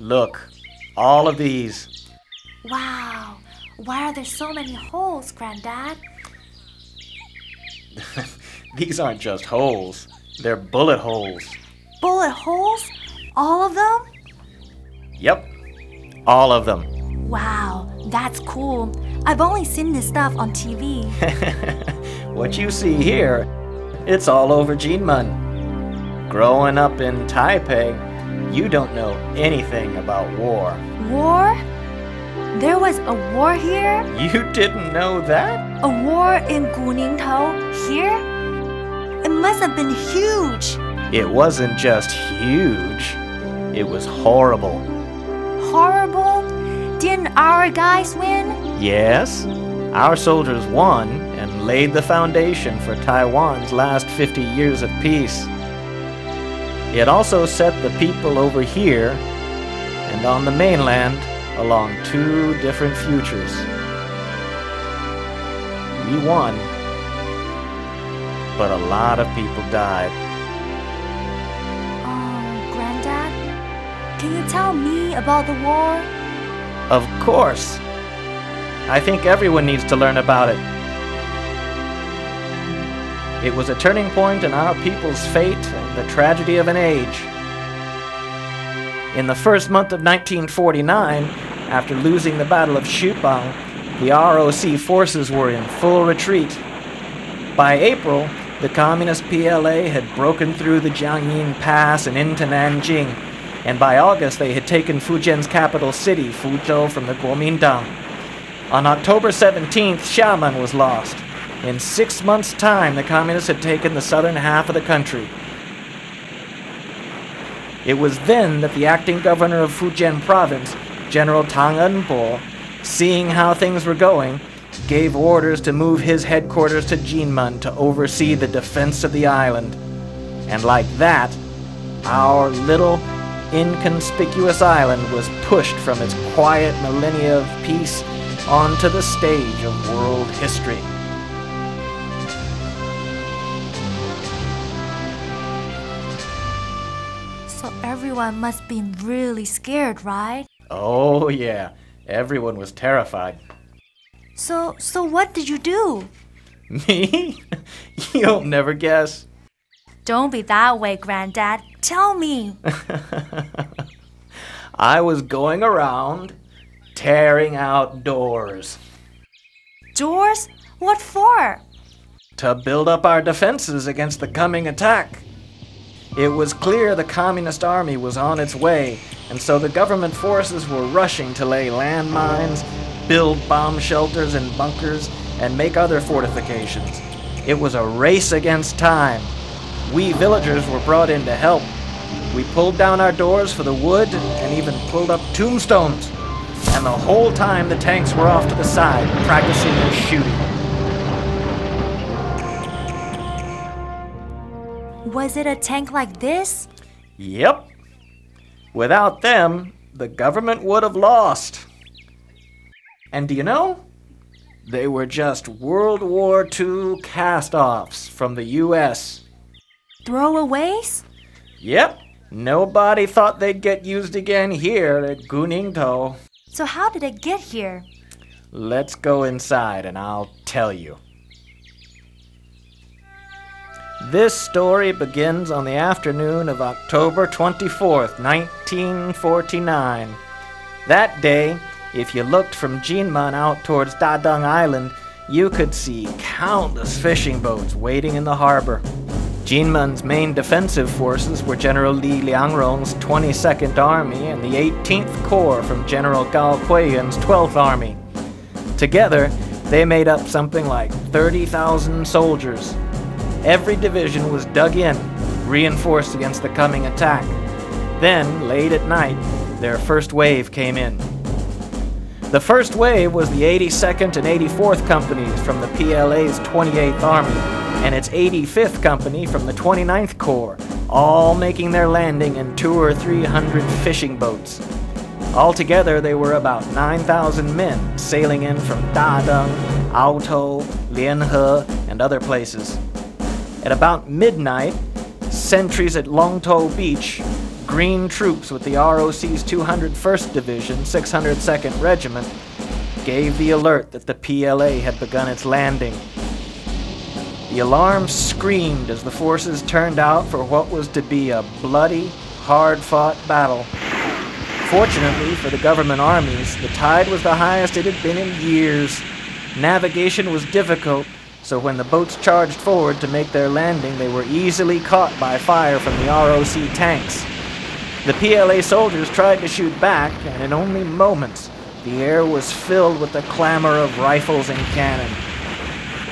Look, all of these. Wow, why are there so many holes, Granddad? These aren't just holes, they're bullet holes. Bullet holes? All of them? Yep, all of them. Wow, that's cool. I've only seen this stuff on TV. What you see here, it's all over Kinmen. Growing up in Taipei, you don't know anything about war. War? There was a war here? You didn't know that? A war in Guningtou here? It must have been huge. It wasn't just huge, it was horrible. Horrible? Didn't our guys win? Yes, our soldiers won and laid the foundation for Taiwan's last 50 years of peace. It also set the people over here and on the mainland along two different futures. We won, but a lot of people died. Granddad, can you tell me about the war? Of course. I think everyone needs to learn about it. It was a turning point in our people's fate and the tragedy of an age. In the first month of 1949, after losing the Battle of Shupang, the ROC forces were in full retreat. By April, the Communist PLA had broken through the Jiangyin Pass and into Nanjing, and by August they had taken Fujian's capital city, Fuzhou, from the Kuomintang. On October 17th, Xiamen was lost. In 6 months' time, the Communists had taken the southern half of the country. It was then that the acting governor of Fujian province, General Tang Enbo, seeing how things were going, gave orders to move his headquarters to Kinmen to oversee the defense of the island. And like that, our little, inconspicuous island was pushed from its quiet millennia of peace onto the stage of world history. So everyone must be really scared, right? Oh yeah, everyone was terrified. So what did you do? Me? You'll never guess. Don't be that way, Granddad. Tell me. I was going around tearing out doors. Doors? What for? To build up our defenses against the coming attack. It was clear the Communist Army was on its way, and so the government forces were rushing to lay landmines, build bomb shelters and bunkers, and make other fortifications. It was a race against time. We villagers were brought in to help. We pulled down our doors for the wood and even pulled up tombstones. And the whole time the tanks were off to the side, practicing their shooting. Was it a tank like this? Yep. Without them, the government would have lost. And do you know? They were just World War II cast-offs from the U.S. Throwaways? Yep. Nobody thought they'd get used again here at Guningtou. So how did it get here? Let's go inside and I'll tell you. This story begins on the afternoon of October 24th, 1949. That day, if you looked from Kinmen out towards Dadong Island, you could see countless fishing boats waiting in the harbor. Kinmen's main defensive forces were General Li Liangrong's 22nd Army and the 18th Corps from General Gao Huiyuan's 12th Army. Together, they made up something like 30,000 soldiers. Every division was dug in, reinforced against the coming attack. Then, late at night, their first wave came in. The first wave was the 82nd and 84th Companies from the PLA's 28th Army, and its 85th Company from the 29th Corps, all making their landing in 200 or 300 fishing boats. Altogether, they were about 9,000 men sailing in from Dadong, Aotou, Lianhe, and other places. At about midnight, sentries at Longtou Beach green troops with the ROC's 201st Division, 602nd Regiment, gave the alert that the PLA had begun its landing. The alarm screamed as the forces turned out for what was to be a bloody, hard-fought battle. Fortunately for the government armies, the tide was the highest it had been in years. Navigation was difficult, so when the boats charged forward to make their landing, they were easily caught by fire from the ROC tanks. The PLA soldiers tried to shoot back, and in only moments, the air was filled with the clamor of rifles and cannon.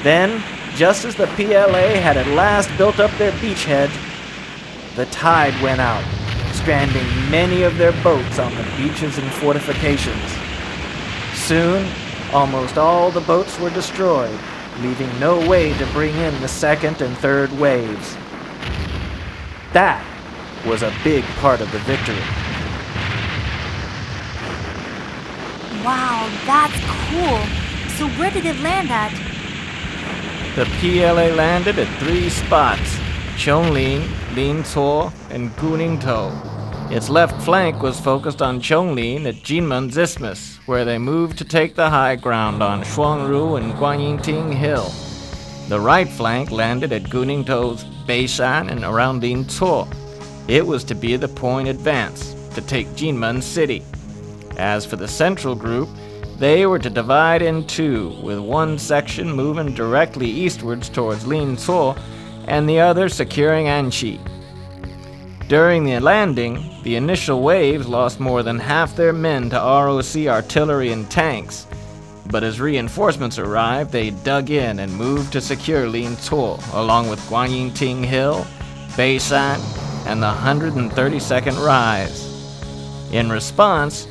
Then, just as the PLA had at last built up their beachhead, the tide went out, stranding many of their boats on the beaches and fortifications. Soon, almost all the boats were destroyed, leaving no way to bring in the second and third waves. That was a big part of the victory. Wow, that's cool. So where did it land at? The PLA landed at 3 spots: Chonglin, Lincuo, and Guningtou. Its left flank was focused on Chonglin at Kinmen's Isthmus, where they moved to take the high ground on Shuangru and Guanyin Hill. The right flank landed at Guningtou's Beishan and around Lincuo. It was to be the point advance, to take Kinmen City. As for the central group, they were to divide in two, with one section moving directly eastwards towards Lincuo and the other securing Anqi. During the landing, the initial waves lost more than half their men to ROC artillery and tanks, but as reinforcements arrived, they dug in and moved to secure Lincuo, along with Guanyin Hill, Beishan, and the 132nd Rise. In response,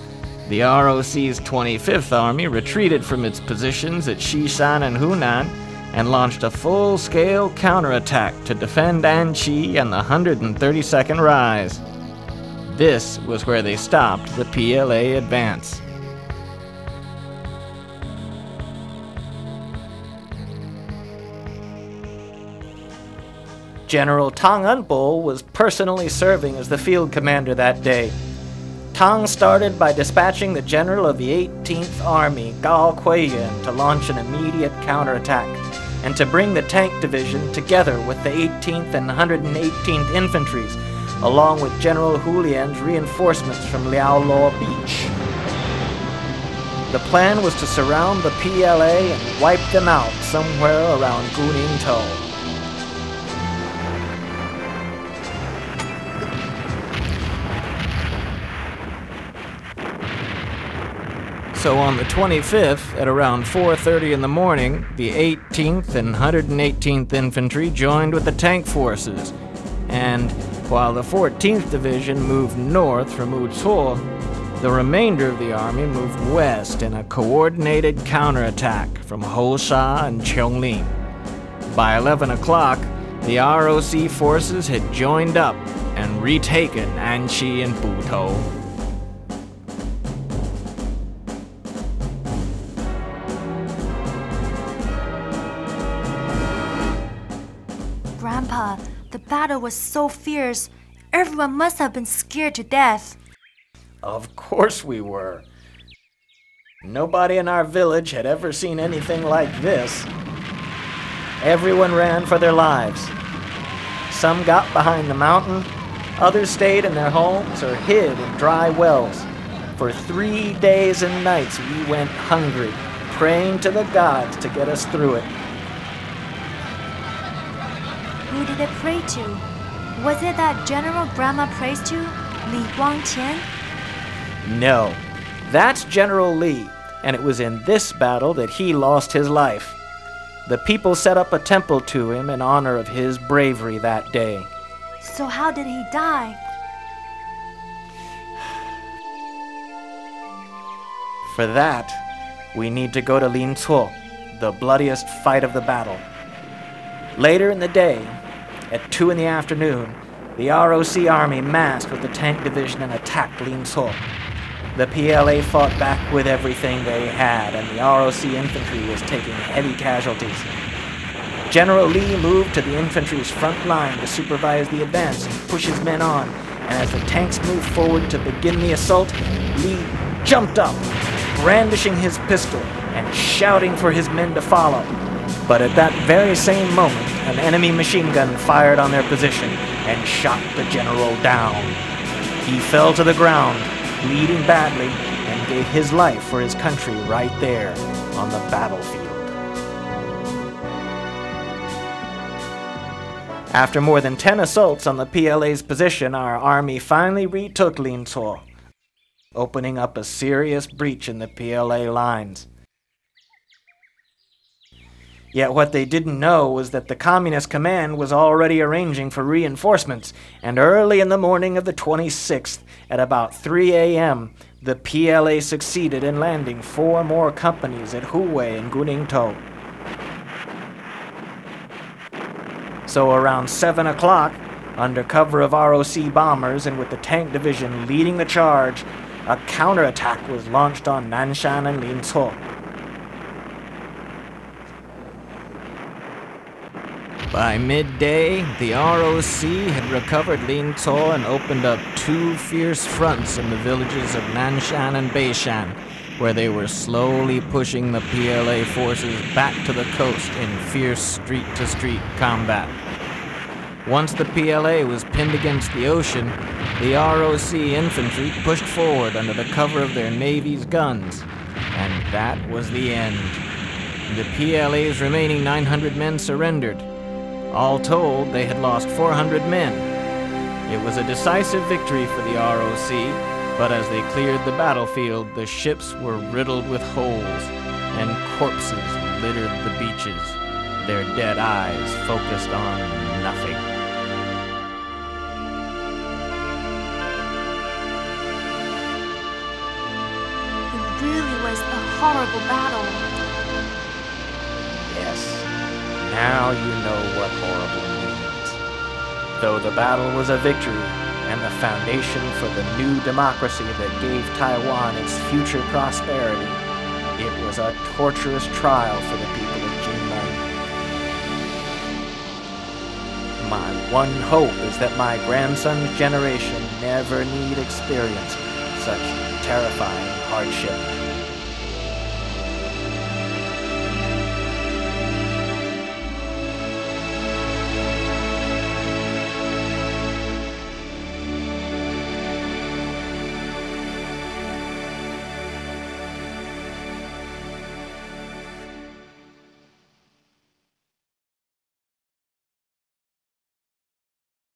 the ROC's 25th Army retreated from its positions at Xishan and Hunan and launched a full-scale counterattack to defend Anqi and the 132nd Rise. This was where they stopped the PLA advance. General Tang Enbo was personally serving as the field commander that day. Tang started by dispatching the general of the 18th Army, Gao Kuiyan, to launch an immediate counterattack, and to bring the tank division together with the 18th and 118th Infantries, along with General Hulian's reinforcements from Liaoluo Beach. The plan was to surround the PLA and wipe them out somewhere around Guningtou. So on the 25th, at around 4:30 in the morning, the 18th and 118th Infantry joined with the tank forces, and while the 14th Division moved north from Wucuo, the remainder of the army moved west in a coordinated counterattack from Housha and Chonglin. By 11 o'clock, the ROC forces had joined up and retaken Anqi and Butou. Grandpa, the battle was so fierce. Everyone must have been scared to death. Of course we were. Nobody in our village had ever seen anything like this. Everyone ran for their lives. Some got behind the mountain, others stayed in their homes or hid in dry wells. For 3 days and nights we went hungry, praying to the gods to get us through it. Who did it pray to? Was it that general Grandma prays to, Li Guangqian? No, that's General Li, and it was in this battle that he lost his life. The people set up a temple to him in honor of his bravery that day. So how did he die? For that, we need to go to Lincuo, the bloodiest fight of the battle. Later in the day, at 2 in the afternoon, the ROC army massed with the tank division and attacked Lincuo. The PLA fought back with everything they had, and the ROC infantry was taking heavy casualties. General Li moved to the infantry's front line to supervise the advance and push his men on, and as the tanks moved forward to begin the assault, Lee jumped up, brandishing his pistol and shouting for his men to follow. But at that very same moment, an enemy machine gun fired on their position and shot the general down. He fell to the ground, bleeding badly, and gave his life for his country right there on the battlefield. After more than 10 assaults on the PLA's position, our army finally retook Guningtou, opening up a serious breach in the PLA lines. Yet what they didn't know was that the Communist command was already arranging for reinforcements, and early in the morning of the 26th, at about 3 a.m., the PLA succeeded in landing 4 more companies at Hue and Guningtou. So around 7 o'clock, under cover of ROC bombers and with the tank division leading the charge, a counterattack was launched on Nanshan and Guningtou. By midday, the ROC had recovered Guningtou and opened up 2 fierce fronts in the villages of Nanshan and Beishan, where they were slowly pushing the PLA forces back to the coast in fierce street-to-street combat. Once the PLA was pinned against the ocean, the ROC infantry pushed forward under the cover of their Navy's guns, and that was the end. The PLA's remaining 900 men surrendered. All told, they had lost 400 men. It was a decisive victory for the ROC, but as they cleared the battlefield, the ships were riddled with holes, and corpses littered the beaches, their dead eyes focused on nothing. It really was a horrible battle. Yes, now you know what horrible means. Though the battle was a victory and the foundation for the new democracy that gave Taiwan its future prosperity, it was a torturous trial for the people of Kinmen. My one hope is that my grandson's generation never need experience such terrifying hardship.